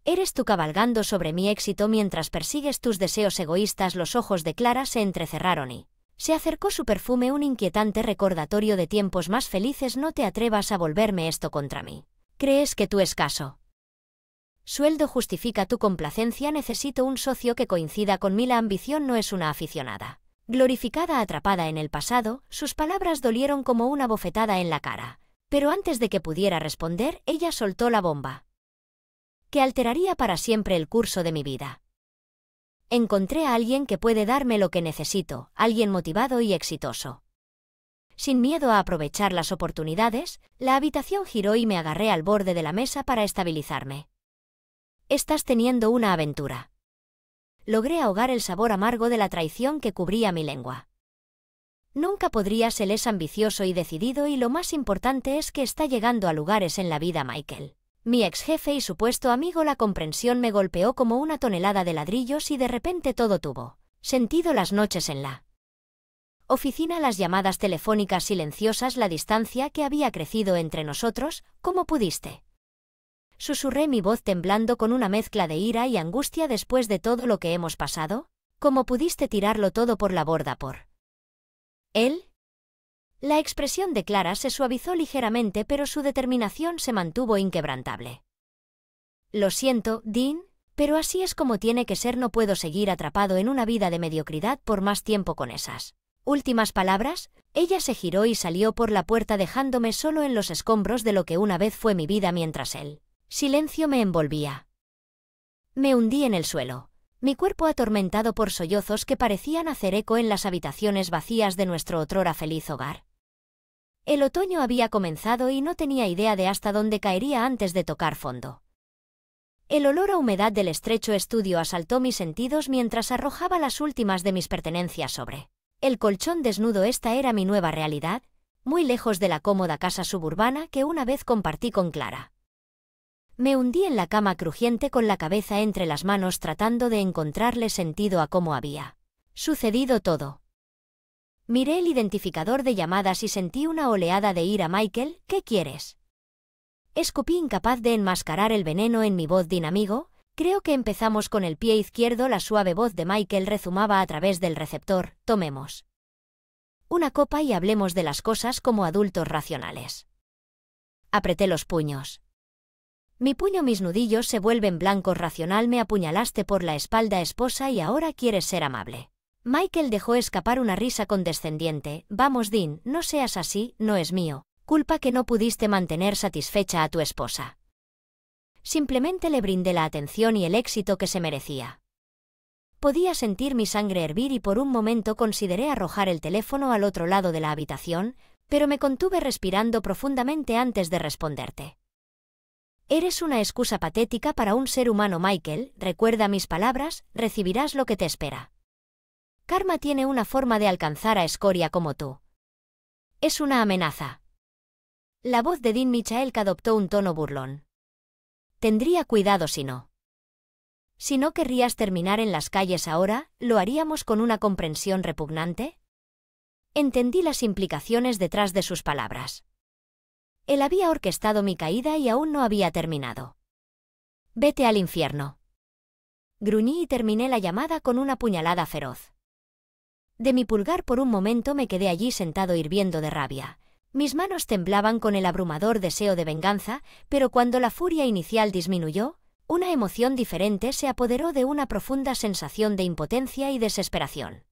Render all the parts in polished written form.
Eres tú cabalgando sobre mi éxito mientras persigues tus deseos egoístas. Los ojos de Clara se entrecerraron y se acercó su perfume, un inquietante recordatorio de tiempos más felices. No te atrevas a volverme esto contra mí. ¿Crees que tu escaso sueldo justifica tu complacencia? Necesito un socio que coincida con mí. La ambición no es una aficionada glorificada atrapada en el pasado. Sus palabras dolieron como una bofetada en la cara, pero antes de que pudiera responder, ella soltó la bomba que alteraría para siempre el curso de mi vida. Encontré a alguien que puede darme lo que necesito, alguien motivado y exitoso. Sin miedo a aprovechar las oportunidades, la habitación giró y me agarré al borde de la mesa para estabilizarme. Estás teniendo una aventura. Logré ahogar el sabor amargo de la traición que cubría mi lengua. Nunca podrías. Él es ambicioso y decidido, y lo más importante es que está llegando a lugares en la vida. Michael, mi ex jefe y supuesto amigo. La comprensión me golpeó como una tonelada de ladrillos y de repente todo tuvo sentido. Las noches en la oficina, las llamadas telefónicas silenciosas, la distancia que había crecido entre nosotros. ¿Cómo pudiste? Susurré, mi voz temblando con una mezcla de ira y angustia. Después de todo lo que hemos pasado, ¿cómo pudiste tirarlo todo por la borda por él? La expresión de Clara se suavizó ligeramente, pero su determinación se mantuvo inquebrantable. Lo siento, Dean, pero así es como tiene que ser. No puedo seguir atrapado en una vida de mediocridad por más tiempo. Con esas últimas palabras, ella se giró y salió por la puerta, dejándome solo en los escombros de lo que una vez fue mi vida. Mientras el silencio me envolvía, me hundí en el suelo, mi cuerpo atormentado por sollozos que parecían hacer eco en las habitaciones vacías de nuestro otrora feliz hogar. El otoño había comenzado y no tenía idea de hasta dónde caería antes de tocar fondo. El olor a humedad del estrecho estudio asaltó mis sentidos mientras arrojaba las últimas de mis pertenencias sobre el colchón desnudo. Esta era mi nueva realidad, muy lejos de la cómoda casa suburbana que una vez compartí con Clara. Me hundí en la cama crujiente con la cabeza entre las manos, tratando de encontrarle sentido a cómo había sucedido todo. Miré el identificador de llamadas y sentí una oleada de ira. Michael, ¿qué quieres? Escupí, incapaz de enmascarar el veneno en mi voz. Dean, amigo, creo que empezamos con el pie izquierdo. La suave voz de Michael rezumaba a través del receptor. Tomemos una copa y hablemos de las cosas como adultos racionales. Apreté los puños. Mi puño, mis nudillos se vuelven blancos. Racional, me apuñalaste por la espalda, esposa, y ahora quieres ser amable. Michael dejó escapar una risa condescendiente. Vamos, Dean, no seas así. No es mío culpa que no pudiste mantener satisfecha a tu esposa. Simplemente le brindé la atención y el éxito que se merecía. Podía sentir mi sangre hervir y por un momento consideré arrojar el teléfono al otro lado de la habitación, pero me contuve, respirando profundamente antes de responderte. Eres una excusa patética para un ser humano, Michael. Recuerda mis palabras, recibirás lo que te espera. Karma tiene una forma de alcanzar a escoria como tú. Es una amenaza. La voz de Dean Michael adoptó un tono burlón. Tendría cuidado si no. Si no querrías terminar en las calles ahora, ¿lo haríamos con una comprensión repugnante? Entendí las implicaciones detrás de sus palabras. Él había orquestado mi caída y aún no había terminado. Vete al infierno. Gruñí y terminé la llamada con una puñalada feroz. De mi pulgar por un momento me quedé allí sentado hirviendo de rabia. Mis manos temblaban con el abrumador deseo de venganza, pero cuando la furia inicial disminuyó, una emoción diferente se apoderó, de una profunda sensación de impotencia y desesperación.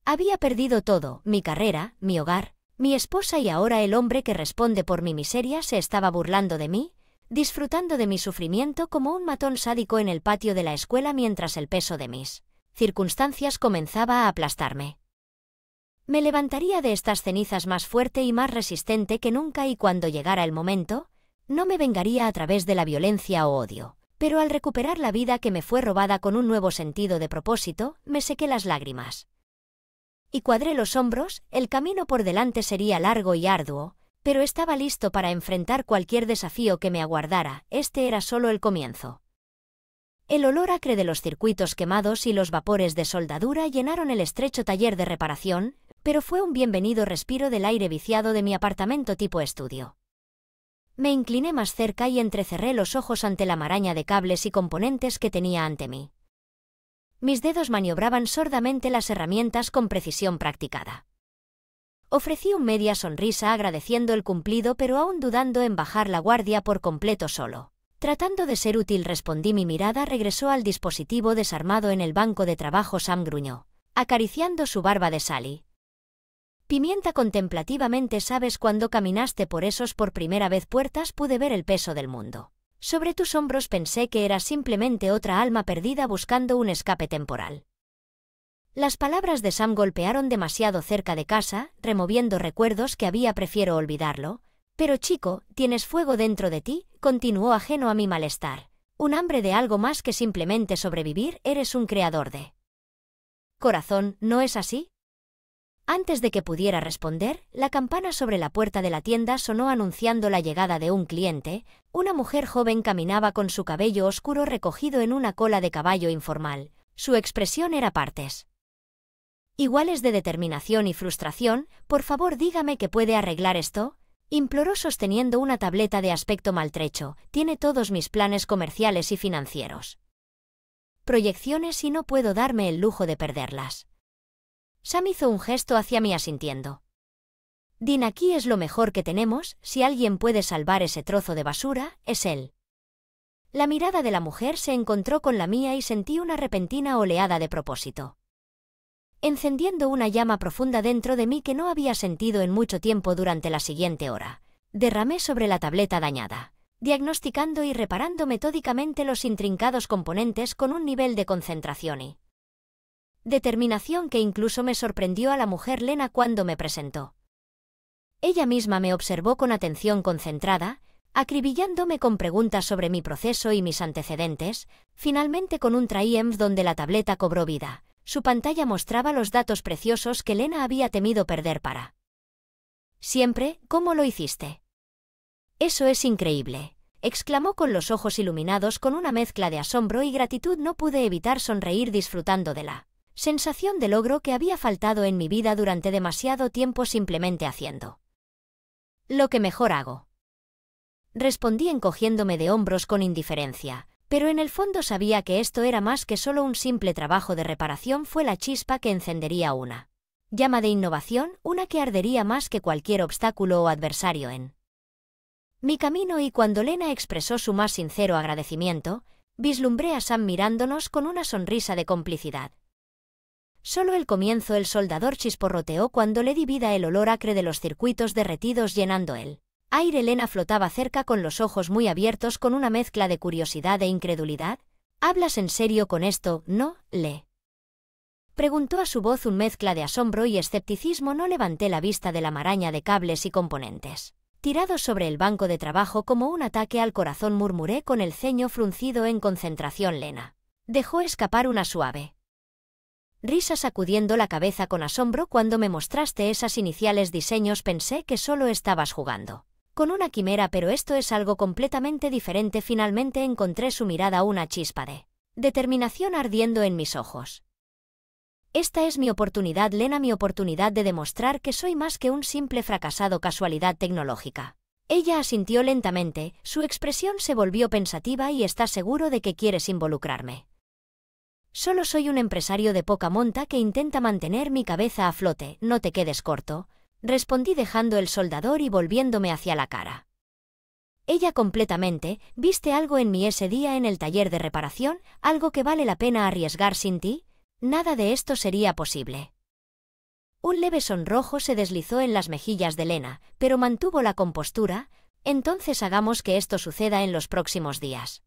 Había perdido todo, mi carrera, mi hogar, mi esposa, y ahora el hombre que responde por mi miseria se estaba burlando de mí, disfrutando de mi sufrimiento como un matón sádico en el patio de la escuela mientras el peso de mis circunstancias comenzaba a aplastarme. Me levantaría de estas cenizas más fuerte y más resistente que nunca, y cuando llegara el momento, no me vengaría a través de la violencia o odio, pero al recuperar la vida que me fue robada con un nuevo sentido de propósito, me sequé las lágrimas. Y cuadré los hombros. El camino por delante sería largo y arduo, pero estaba listo para enfrentar cualquier desafío que me aguardara. Este era solo el comienzo. El olor acre de los circuitos quemados y los vapores de soldadura llenaron el estrecho taller de reparación, pero fue un bienvenido respiro del aire viciado de mi apartamento tipo estudio. Me incliné más cerca y entrecerré los ojos ante la maraña de cables y componentes que tenía ante mí. Mis dedos maniobraban sordamente las herramientas con precisión practicada. Ofrecí una media sonrisa agradeciendo el cumplido, pero aún dudando en bajar la guardia por completo solo. Tratando de ser útil, respondí. Mi mirada regresó al dispositivo desarmado en el banco de trabajo. Sam gruñó, acariciando su barba de Sally. Pimienta contemplativamente. ¿Sabes cuando caminaste por esos por primera vez puertas? Pude ver el peso del mundo sobre tus hombros. Pensé que eras simplemente otra alma perdida buscando un escape temporal. Las palabras de Sam golpearon demasiado cerca de casa, removiendo recuerdos que había. Prefiero olvidarlo. Pero chico, tienes fuego dentro de ti, continuó ajeno a mi malestar. Un hambre de algo más que simplemente sobrevivir. Eres un creador de corazón, ¿no es así? Antes de que pudiera responder, la campana sobre la puerta de la tienda sonó anunciando la llegada de un cliente. Una mujer joven caminaba con su cabello oscuro recogido en una cola de caballo informal. Su expresión era partes iguales de determinación y frustración. Por favor, dígame que puede arreglar esto, imploró sosteniendo una tableta de aspecto maltrecho. Tiene todos mis planes comerciales y financieros, proyecciones, y no puedo darme el lujo de perderlas. Sam hizo un gesto hacia mí asintiendo. Din, aquí es lo mejor que tenemos. Si alguien puede salvar ese trozo de basura, es él. La mirada de la mujer se encontró con la mía y sentí una repentina oleada de propósito, encendiendo una llama profunda dentro de mí que no había sentido en mucho tiempo. Durante la siguiente hora, derramé sobre la tableta dañada, diagnosticando y reparando metódicamente los intrincados componentes con un nivel de concentración y determinación que incluso me sorprendió a la mujer Lena cuando me presentó. Ella misma me observó con atención concentrada, acribillándome con preguntas sobre mi proceso y mis antecedentes. Finalmente, con un triumph donde la tableta cobró vida, su pantalla mostraba los datos preciosos que Lena había temido perder para siempre. ¿Cómo lo hiciste? Eso es increíble, exclamó con los ojos iluminados. Con una mezcla de asombro y gratitud no pude evitar sonreír, disfrutando de la sensación de logro que había faltado en mi vida durante demasiado tiempo. Simplemente haciendo lo que mejor hago, respondí encogiéndome de hombros con indiferencia, pero en el fondo sabía que esto era más que solo un simple trabajo de reparación. Fue la chispa que encendería una llama de innovación, una que ardería más que cualquier obstáculo o adversario en mi camino. Y cuando Lena expresó su más sincero agradecimiento, vislumbré a Sam mirándonos con una sonrisa de complicidad. Solo el comienzo. El soldador chisporroteó cuando le di vida, el olor acre de los circuitos derretidos llenando el aire. Lena flotaba cerca con los ojos muy abiertos, con una mezcla de curiosidad e incredulidad. ¿Hablas en serio con esto, no, Le? Preguntó a su voz una mezcla de asombro y escepticismo. No levanté la vista de la maraña de cables y componentes tirados sobre el banco de trabajo. Como un ataque al corazón, murmuré con el ceño fruncido en concentración. Lena dejó escapar una suave risa, sacudiendo la cabeza con asombro. Cuando me mostraste esas iniciales diseños pensé que solo estabas jugando con una quimera, pero esto es algo completamente diferente. Finalmente encontré su mirada, una chispa de determinación ardiendo en mis ojos. Esta es mi oportunidad, Lena, mi oportunidad de demostrar que soy más que un simple fracasado casualidad tecnológica. Ella asintió lentamente, su expresión se volvió pensativa. ¿Y estás seguro de que quieres involucrarme? Solo soy un empresario de poca monta que intenta mantener mi cabeza a flote. No te quedes corto, respondí dejando el soldador y volviéndome hacia la cara. Ella completamente. ¿Viste algo en mí ese día en el taller de reparación? ¿Algo que vale la pena arriesgar sin ti? Nada de esto sería posible. Un leve sonrojo se deslizó en las mejillas de Lena, pero mantuvo la compostura. Entonces hagamos que esto suceda en los próximos días.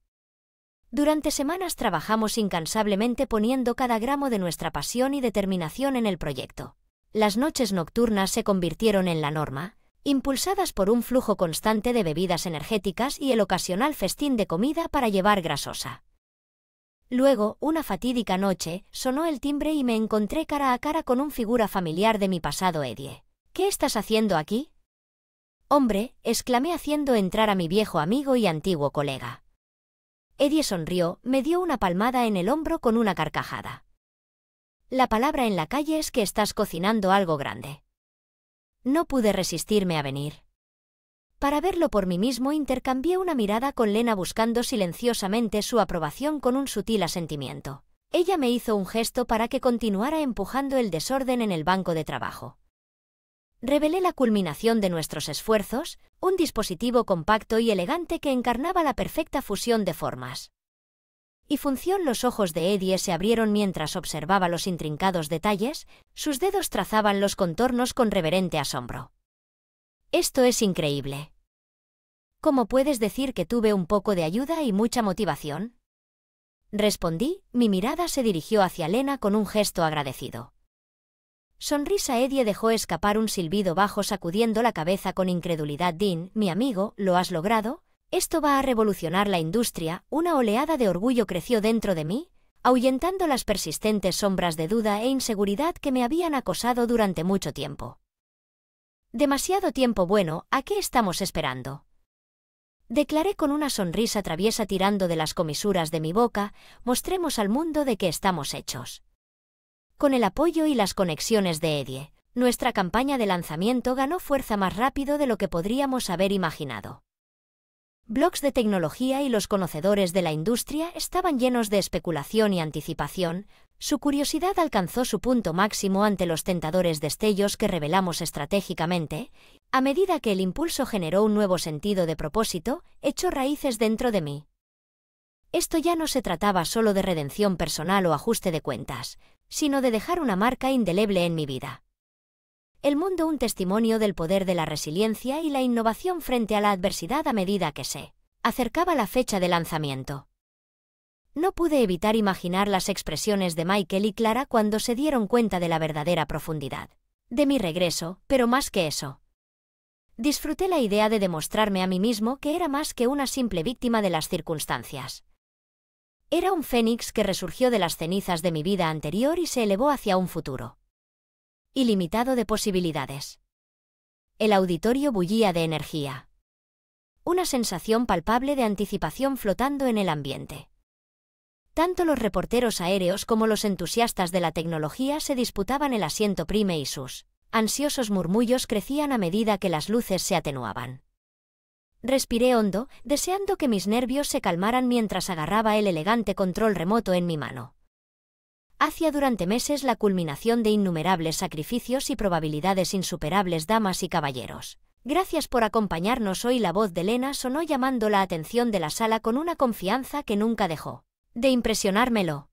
Durante semanas trabajamos incansablemente poniendo cada gramo de nuestra pasión y determinación en el proyecto. Las noches nocturnas se convirtieron en la norma, impulsadas por un flujo constante de bebidas energéticas y el ocasional festín de comida para llevar grasosa. Luego, una fatídica noche, sonó el timbre y me encontré cara a cara con una figura familiar de mi pasado. Eddie. ¿Qué estás haciendo aquí? Hombre, exclamé haciendo entrar a mi viejo amigo y antiguo colega. Eddie sonrió, me dio una palmada en el hombro con una carcajada. La palabra en la calle es que estás cocinando algo grande. No pude resistirme a venir. Para verlo por mí mismo intercambié una mirada con Lena buscando silenciosamente su aprobación con un sutil asentimiento. Ella me hizo un gesto para que continuara empujando el desorden en el banco de trabajo. Revelé la culminación de nuestros esfuerzos, un dispositivo compacto y elegante que encarnaba la perfecta fusión de formas y función. Los ojos de Eddie se abrieron mientras observaba los intrincados detalles, sus dedos trazaban los contornos con reverente asombro. «Esto es increíble. ¿Cómo puedes decir que tuve un poco de ayuda y mucha motivación?», respondí. Mi mirada se dirigió hacia Lena con un gesto agradecido. Sonrisa. Eddie dejó escapar un silbido bajo sacudiendo la cabeza con incredulidad. «Dean, mi amigo, ¿lo has logrado? Esto va a revolucionar la industria». Una oleada de orgullo creció dentro de mí, ahuyentando las persistentes sombras de duda e inseguridad que me habían acosado durante mucho tiempo. «Demasiado tiempo. Bueno, ¿a qué estamos esperando?», declaré con una sonrisa traviesa tirando de las comisuras de mi boca. «Mostremos al mundo de qué estamos hechos». Con el apoyo y las conexiones de Eddie, nuestra campaña de lanzamiento ganó fuerza más rápido de lo que podríamos haber imaginado. Blogs de tecnología y los conocedores de la industria estaban llenos de especulación y anticipación. Su curiosidad alcanzó su punto máximo ante los tentadores destellos que revelamos estratégicamente. A medida que el impulso generó un nuevo sentido de propósito, echó raíces dentro de mí. Esto ya no se trataba solo de redención personal o ajuste de cuentas, sino de dejar una marca indeleble en mi vida. El mundo, un testimonio del poder de la resiliencia y la innovación frente a la adversidad a medida que se acercaba la fecha de lanzamiento. No pude evitar imaginar las expresiones de Michael y Clara cuando se dieron cuenta de la verdadera profundidad de mi regreso, pero más que eso. Disfruté la idea de demostrarme a mí mismo que era más que una simple víctima de las circunstancias. Era un fénix que resurgió de las cenizas de mi vida anterior y se elevó hacia un futuro ilimitado de posibilidades. El auditorio bullía de energía. Una sensación palpable de anticipación flotando en el ambiente. Tanto los reporteros aéreos como los entusiastas de la tecnología se disputaban el asiento prime y sus ansiosos murmullos crecían a medida que las luces se atenuaban. Respiré hondo, deseando que mis nervios se calmaran mientras agarraba el elegante control remoto en mi mano. Hacía durante meses la culminación de innumerables sacrificios y probabilidades insuperables. «Damas y caballeros, gracias por acompañarnos hoy». La voz de Lena sonó llamando la atención de la sala con una confianza que nunca dejó de impresionármelo.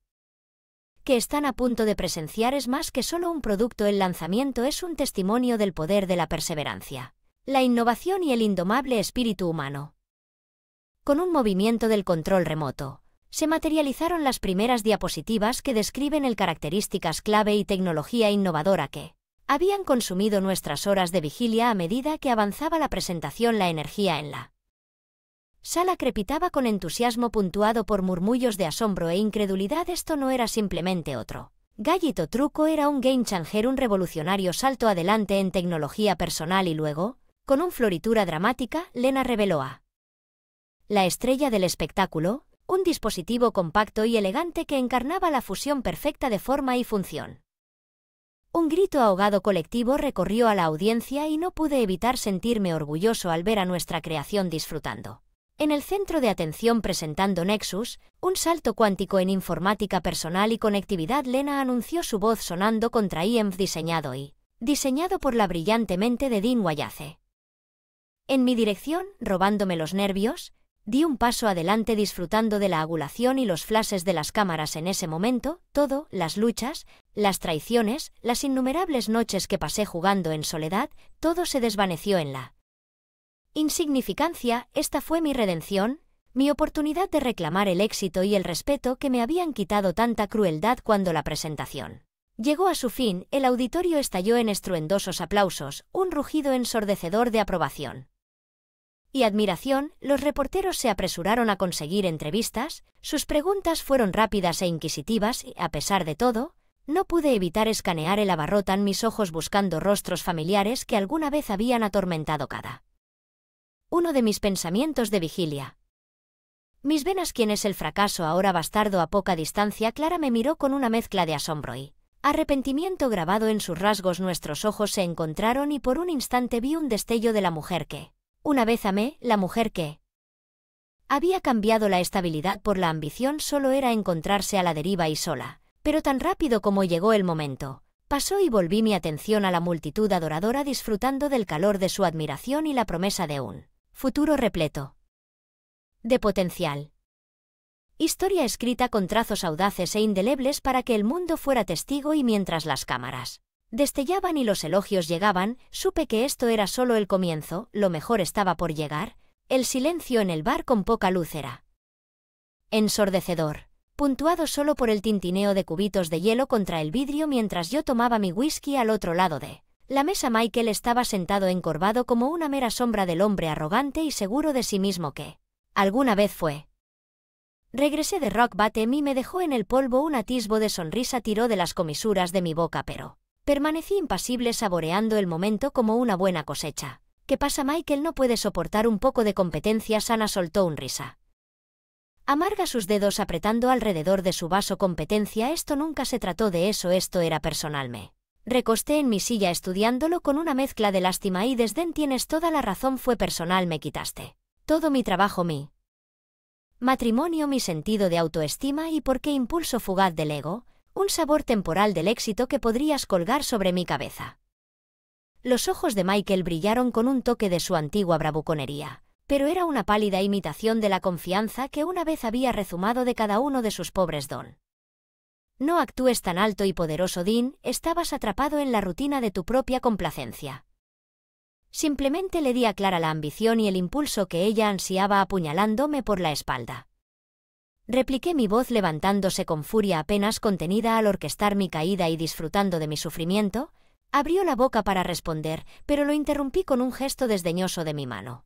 Que están a punto de presenciar es más que solo un producto. El lanzamiento es un testimonio del poder de la perseverancia, la innovación y el indomable espíritu humano. Con un movimiento del control remoto, se materializaron las primeras diapositivas que describen el características clave y tecnología innovadora que habían consumido nuestras horas de vigilia. A medida que avanzaba la presentación, la energía en la sala crepitaba con entusiasmo puntuado por murmullos de asombro e incredulidad. Esto no era simplemente otro gallito truco, era un game changer, un revolucionario salto adelante en tecnología personal. Y luego, con una floritura dramática, Lena reveló a la estrella del espectáculo, un dispositivo compacto y elegante que encarnaba la fusión perfecta de forma y función. Un grito ahogado colectivo recorrió a la audiencia y no pude evitar sentirme orgulloso al ver a nuestra creación disfrutando. En el centro de atención presentando Nexus, un salto cuántico en informática personal y conectividad. Lena anunció, su voz sonando con triumph, diseñado por la brillante mente de Dean Wallace. En mi dirección, robándome los nervios, di un paso adelante disfrutando de la angulación y los flashes de las cámaras. En ese momento, todo, las luchas, las traiciones, las innumerables noches que pasé jugando en soledad, todo se desvaneció en la insignificancia. Esta fue mi redención, mi oportunidad de reclamar el éxito y el respeto que me habían quitado tanta crueldad. Cuando la presentación llegó a su fin, el auditorio estalló en estruendosos aplausos, un rugido ensordecedor de aprobación y admiración. Los reporteros se apresuraron a conseguir entrevistas, sus preguntas fueron rápidas e inquisitivas y, a pesar de todo, no pude evitar escanear el abarrotan mis ojos buscando rostros familiares que alguna vez habían atormentado cada uno de mis pensamientos de vigilia. Mis venas. ¿Quién es el fracaso ahora bastardo? A poca distancia, Clara me miró con una mezcla de asombro y arrepentimiento grabado en sus rasgos. Nuestros ojos se encontraron y por un instante vi un destello de la mujer que Una vez amé, la mujer que había cambiado la estabilidad por la ambición solo era encontrarse a la deriva y sola, pero tan rápido como llegó el momento, pasó y volví mi atención a la multitud adoradora disfrutando del calor de su admiración y la promesa de un futuro repleto de potencial. Historia escrita con trazos audaces e indelebles para que el mundo fuera testigo y mientras las cámaras destellaban y los elogios llegaban, supe que esto era solo el comienzo, lo mejor estaba por llegar. El silencio en el bar con poca luz era ensordecedor, puntuado solo por el tintineo de cubitos de hielo contra el vidrio mientras yo tomaba mi whisky al otro lado de la mesa. Michael estaba sentado encorvado como una mera sombra del hombre arrogante y seguro de sí mismo que alguna vez fue. Regresé de Rock Bottom y me dejó en el polvo un atisbo de sonrisa tiró de las comisuras de mi boca pero permanecí impasible saboreando el momento como una buena cosecha. ¿Qué pasa? Michael no puede soportar un poco de competencia sana, soltó un risa amarga sus dedos apretando alrededor de su vaso. Competencia, esto nunca se trató de eso, esto era personal. Me recosté en mi silla estudiándolo con una mezcla de lástima y desdén. Tienes toda la razón, fue personal, me quitaste todo mi trabajo, mi matrimonio, mi sentido de autoestima y por qué impulso fugaz del ego, un sabor temporal del éxito que podrías colgar sobre mi cabeza. Los ojos de Michael brillaron con un toque de su antigua bravuconería, pero era una pálida imitación de la confianza que una vez había rezumado de cada uno de sus pobres don. No actúes tan alto y poderoso, Dean, estabas atrapado en la rutina de tu propia complacencia. Simplemente le di a Clara la ambición y el impulso que ella ansiaba apuñalándome por la espalda. Repliqué, mi voz levantándose con furia apenas contenida al orquestar mi caída y disfrutando de mi sufrimiento. Abrió la boca para responder, pero lo interrumpí con un gesto desdeñoso de mi mano.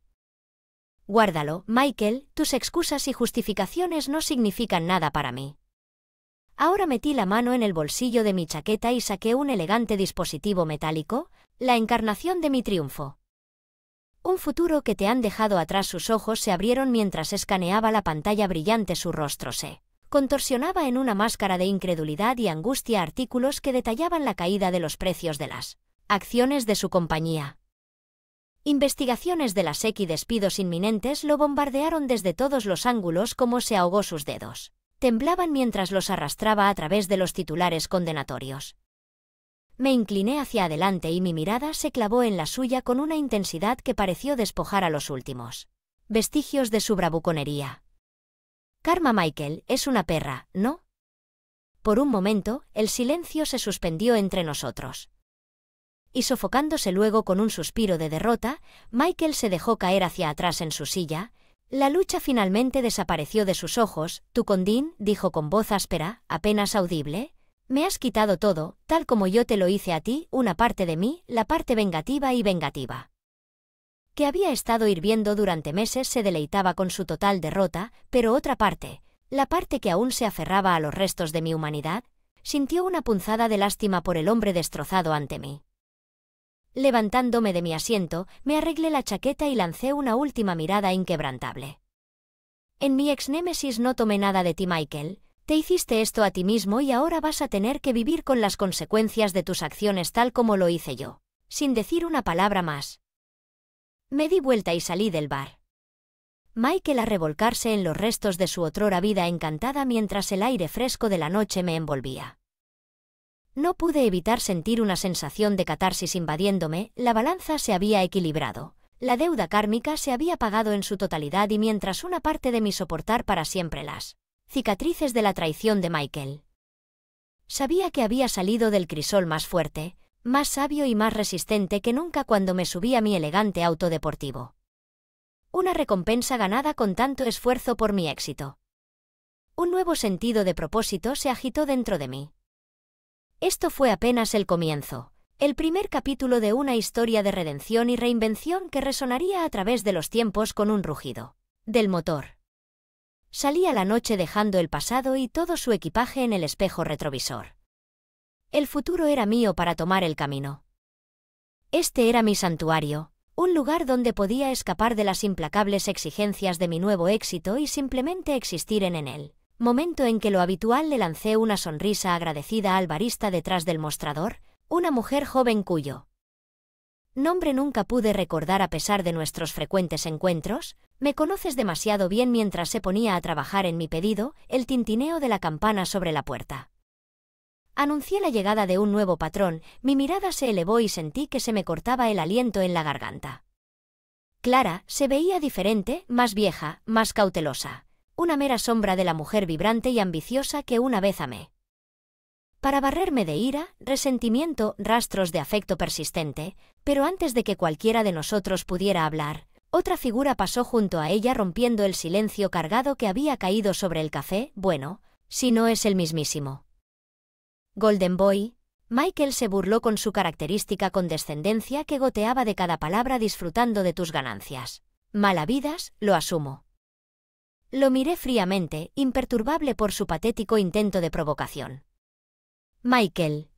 Guárdalo, Michael, tus excusas y justificaciones no significan nada para mí. Ahora metí la mano en el bolsillo de mi chaqueta y saqué un elegante dispositivo metálico, la encarnación de mi triunfo. Un futuro que te han dejado atrás. Sus ojos se abrieron mientras escaneaba la pantalla brillante. Su rostro se contorsionaba en una máscara de incredulidad y angustia. Artículos que detallaban la caída de los precios de las acciones de su compañía. Investigaciones de la SEC y despidos inminentes lo bombardearon desde todos los ángulos. Como se ahogó, sus dedos temblaban mientras los arrastraba a través de los titulares condenatorios. Me incliné hacia adelante y mi mirada se clavó en la suya con una intensidad que pareció despojar a los últimos vestigios de su bravuconería. Karma, Michael, es una perra, ¿no? Por un momento, el silencio se suspendió entre nosotros. Y sofocándose luego con un suspiro de derrota, Michael se dejó caer hacia atrás en su silla. La lucha finalmente desapareció de sus ojos. Tú con Dean, dijo con voz áspera, apenas audible, me has quitado todo, tal como yo te lo hice a ti, una parte de mí, la parte vengativa y vengativa. Que había estado hirviendo durante meses, se deleitaba con su total derrota, pero otra parte, la parte que aún se aferraba a los restos de mi humanidad, sintió una punzada de lástima por el hombre destrozado ante mí. Levantándome de mi asiento, me arreglé la chaqueta y lancé una última mirada inquebrantable. En mi ex-némesis no tomé nada de ti, Michael. Te hiciste esto a ti mismo y ahora vas a tener que vivir con las consecuencias de tus acciones tal como lo hice yo, sin decir una palabra más. Me di vuelta y salí del bar. Michael a revolcarse en los restos de su otrora vida encantada mientras el aire fresco de la noche me envolvía. No pude evitar sentir una sensación de catarsis invadiéndome. La balanza se había equilibrado, la deuda kármica se había pagado en su totalidad y mientras una parte de mí soportar para siempre las cicatrices de la traición de Michael. Sabía que había salido del crisol más fuerte, más sabio y más resistente que nunca cuando me subí a mi elegante auto deportivo. Una recompensa ganada con tanto esfuerzo por mi éxito. Un nuevo sentido de propósito se agitó dentro de mí. Esto fue apenas el comienzo, el primer capítulo de una historia de redención y reinvención que resonaría a través de los tiempos con un rugido del motor. Salí a la noche dejando el pasado y todo su equipaje en el espejo retrovisor. El futuro era mío para tomar el camino. Este era mi santuario, un lugar donde podía escapar de las implacables exigencias de mi nuevo éxito y simplemente existir en él. Momento en que lo habitual le lancé una sonrisa agradecida al barista detrás del mostrador, una mujer joven cuyo Nombre nunca pude recordar a pesar de nuestros frecuentes encuentros. Me conoces demasiado bien. Mientras se ponía a trabajar en mi pedido, el tintineo de la campana sobre la puerta anuncié la llegada de un nuevo patrón. Mi mirada se elevó y sentí que se me cortaba el aliento en la garganta. Clara se veía diferente, más vieja, más cautelosa. Una mera sombra de la mujer vibrante y ambiciosa que una vez amé. Para barrerme de ira, resentimiento, rastros de afecto persistente, pero antes de que cualquiera de nosotros pudiera hablar, otra figura pasó junto a ella rompiendo el silencio cargado que había caído sobre el café. Bueno, si no es el mismísimo Golden Boy. Michael se burló con su característica condescendencia que goteaba de cada palabra disfrutando de tus ganancias. Malavidas, lo asumo. Lo miré fríamente, imperturbable por su patético intento de provocación. Michael.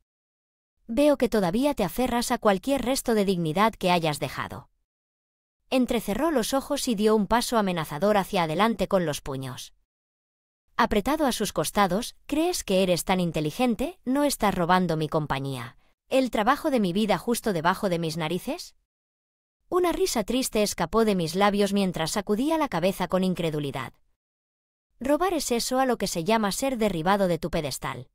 Veo que todavía te aferras a cualquier resto de dignidad que hayas dejado. Entrecerró los ojos y dio un paso amenazador hacia adelante con los puños apretado a sus costados. ¿Crees que eres tan inteligente? ¿No estás robando mi compañía, el trabajo de mi vida justo debajo de mis narices? Una risa triste escapó de mis labios mientras sacudía la cabeza con incredulidad. Robar es eso a lo que se llama ser derribado de tu pedestal.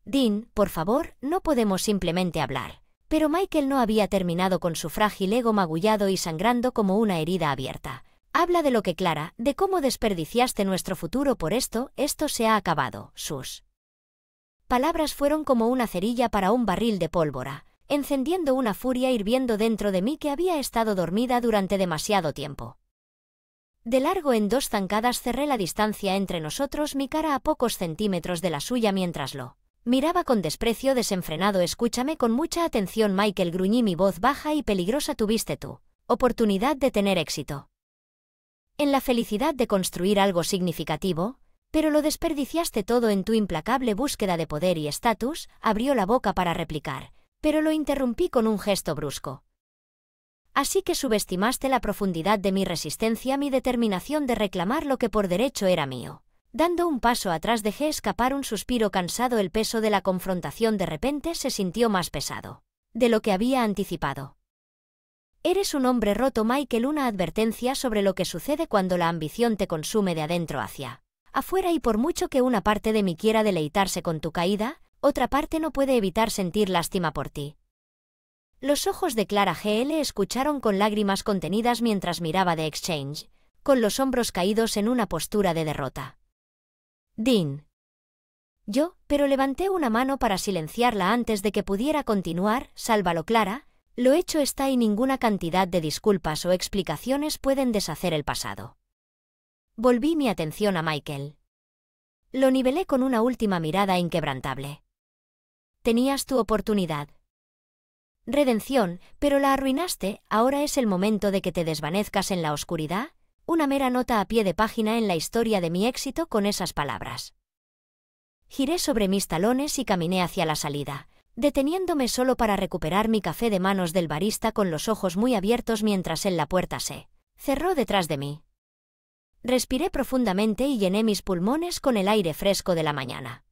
Dean, por favor, no podemos simplemente hablar. Pero Michael no había terminado con su frágil ego magullado y sangrando como una herida abierta. Habla de lo que Clara, de cómo desperdiciaste nuestro futuro por esto se ha acabado. Sus palabras fueron como una cerilla para un barril de pólvora, encendiendo una furia hirviendo dentro de mí que había estado dormida durante demasiado tiempo. De largo en 2 zancadas cerré la distancia entre nosotros, mi cara a pocos centímetros de la suya mientras lo miraba con desprecio desenfrenado. Escúchame con mucha atención, Michael, gruñí, mi voz baja y peligrosa. Tuviste tu oportunidad de tener éxito en la felicidad de construir algo significativo, pero lo desperdiciaste todo en tu implacable búsqueda de poder y estatus. Abrió la boca para replicar, pero lo interrumpí con un gesto brusco. Así que subestimaste la profundidad de mi resistencia, mi determinación de reclamar lo que por derecho era mío. Dando un paso atrás dejé escapar un suspiro cansado. El peso de la confrontación de repente se sintió más pesado de lo que había anticipado. Eres un hombre roto, Michael, una advertencia sobre lo que sucede cuando la ambición te consume de adentro hacia afuera, y por mucho que una parte de mí quiera deleitarse con tu caída, otra parte no puede evitar sentir lástima por ti. Los ojos de Clara G.L. escucharon con lágrimas contenidas mientras miraba The Exchange, con los hombros caídos en una postura de derrota. Dean. Pero levanté una mano para silenciarla antes de que pudiera continuar. Sálvalo, Clara. Lo hecho está y ninguna cantidad de disculpas o explicaciones pueden deshacer el pasado. Volví mi atención a Michael. Lo nivelé con una última mirada inquebrantable. Tenías tu oportunidad. Redención, pero la arruinaste. Ahora es el momento de que te desvanezcas en la oscuridad. Una mera nota a pie de página en la historia de mi éxito. Con esas palabras giré sobre mis talones y caminé hacia la salida, deteniéndome solo para recuperar mi café de manos del barista con los ojos muy abiertos mientras la puerta se cerró detrás de mí. Respiré profundamente y llené mis pulmones con el aire fresco de la mañana.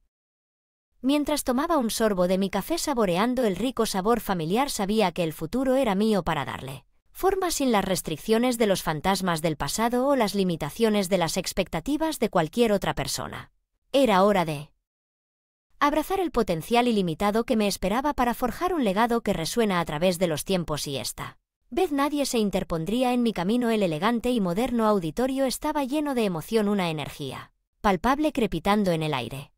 Mientras tomaba un sorbo de mi café saboreando el rico sabor familiar, sabía que el futuro era mío para darle forma sin las restricciones de los fantasmas del pasado o las limitaciones de las expectativas de cualquier otra persona. Era hora de abrazar el potencial ilimitado que me esperaba para forjar un legado que resuena a través de los tiempos, y esta vez nadie se interpondría en mi camino. El elegante y moderno auditorio estaba lleno de emoción, una energía palpable crepitando en el aire.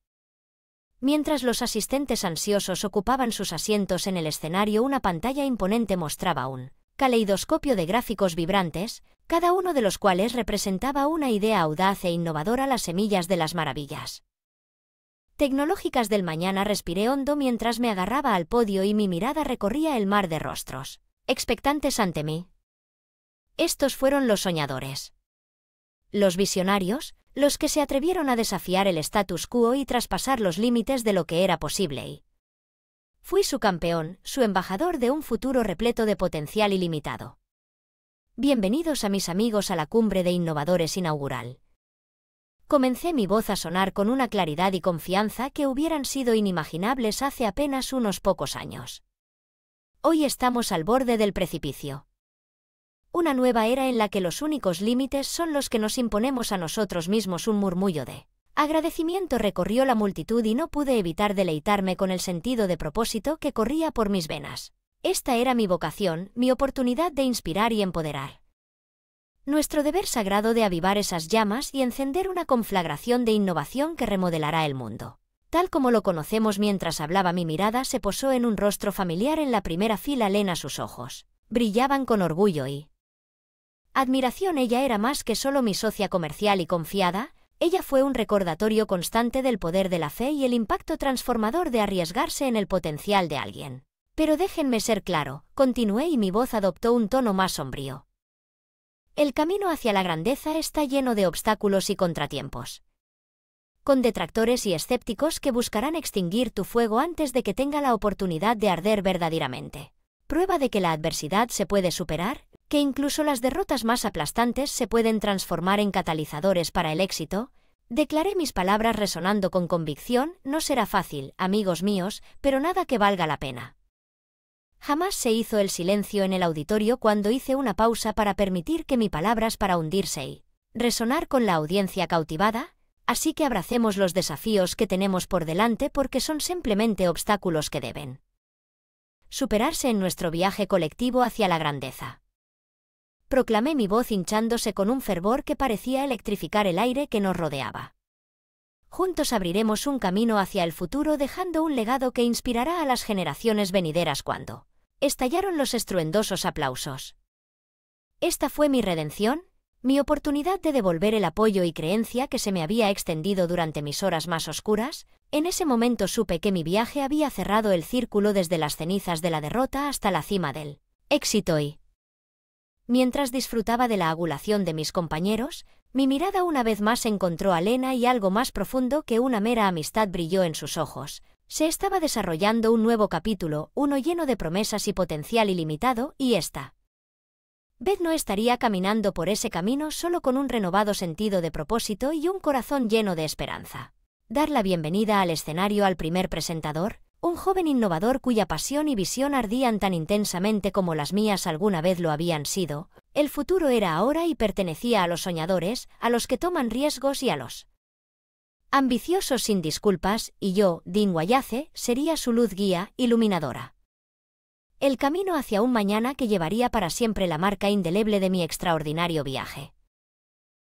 Mientras los asistentes ansiosos ocupaban sus asientos en el escenario, una pantalla imponente mostraba un caleidoscopio de gráficos vibrantes, cada uno de los cuales representaba una idea audaz e innovadora, las semillas de las maravillas tecnológicas del mañana. Respiré hondo mientras me agarraba al podio y mi mirada recorría el mar de rostros expectantes ante mí. Estos fueron los soñadores, los visionarios, los que se atrevieron a desafiar el status quo y traspasar los límites de lo que era posible, y fui su campeón, su embajador de un futuro repleto de potencial ilimitado. Bienvenidos a mis amigos a la cumbre de innovadores inaugural. Comencé, mi voz a sonar con una claridad y confianza que hubieran sido inimaginables hace apenas unos pocos años. Hoy estamos al borde del precipicio. Una nueva era en la que los únicos límites son los que nos imponemos a nosotros mismos. Un murmullo de agradecimiento recorrió la multitud y no pude evitar deleitarme con el sentido de propósito que corría por mis venas. Esta era mi vocación, mi oportunidad de inspirar y empoderar. Nuestro deber sagrado de avivar esas llamas y encender una conflagración de innovación que remodelará el mundo. Tal como lo conocemos. Mientras hablaba, mi mirada se posó en un rostro familiar en la primera fila. Lena, sus ojos brillaban con orgullo y admiración. Ella era más que solo mi socia comercial y confiada, ella fue un recordatorio constante del poder de la fe y el impacto transformador de arriesgarse en el potencial de alguien. Pero déjenme ser claro, continué y mi voz adoptó un tono más sombrío. El camino hacia la grandeza está lleno de obstáculos y contratiempos. Con detractores y escépticos que buscarán extinguir tu fuego antes de que tenga la oportunidad de arder verdaderamente. Prueba de que la adversidad se puede superar, que incluso las derrotas más aplastantes se pueden transformar en catalizadores para el éxito. Declaré, mis palabras resonando con convicción. No será fácil, amigos míos, pero nada que valga la pena. Jamás se hizo el silencio en el auditorio cuando hice una pausa para permitir que mis palabras para hundirse y resonar con la audiencia cautivada. Así que abracemos los desafíos que tenemos por delante porque son simplemente obstáculos que deben superarse en nuestro viaje colectivo hacia la grandeza. Proclamé, mi voz hinchándose con un fervor que parecía electrificar el aire que nos rodeaba. Juntos abriremos un camino hacia el futuro, dejando un legado que inspirará a las generaciones venideras. Cuando estallaron los estruendosos aplausos. Esta fue mi redención, mi oportunidad de devolver el apoyo y creencia que se me había extendido durante mis horas más oscuras. En ese momento supe que mi viaje había cerrado el círculo desde las cenizas de la derrota hasta la cima del éxito y, mientras disfrutaba de la adulación de mis compañeros, mi mirada una vez más encontró a Lena y algo más profundo que una mera amistad brilló en sus ojos. Se estaba desarrollando un nuevo capítulo, uno lleno de promesas y potencial ilimitado, y esta vez no estaría caminando por ese camino solo con un renovado sentido de propósito y un corazón lleno de esperanza. Dar la bienvenida al escenario al primer presentador, un joven innovador cuya pasión y visión ardían tan intensamente como las mías alguna vez lo habían sido. El futuro era ahora y pertenecía a los soñadores, a los que toman riesgos y a los ambiciosos sin disculpas, y yo, Dean Wayace, sería su luz guía, iluminadora. El camino hacia un mañana que llevaría para siempre la marca indeleble de mi extraordinario viaje.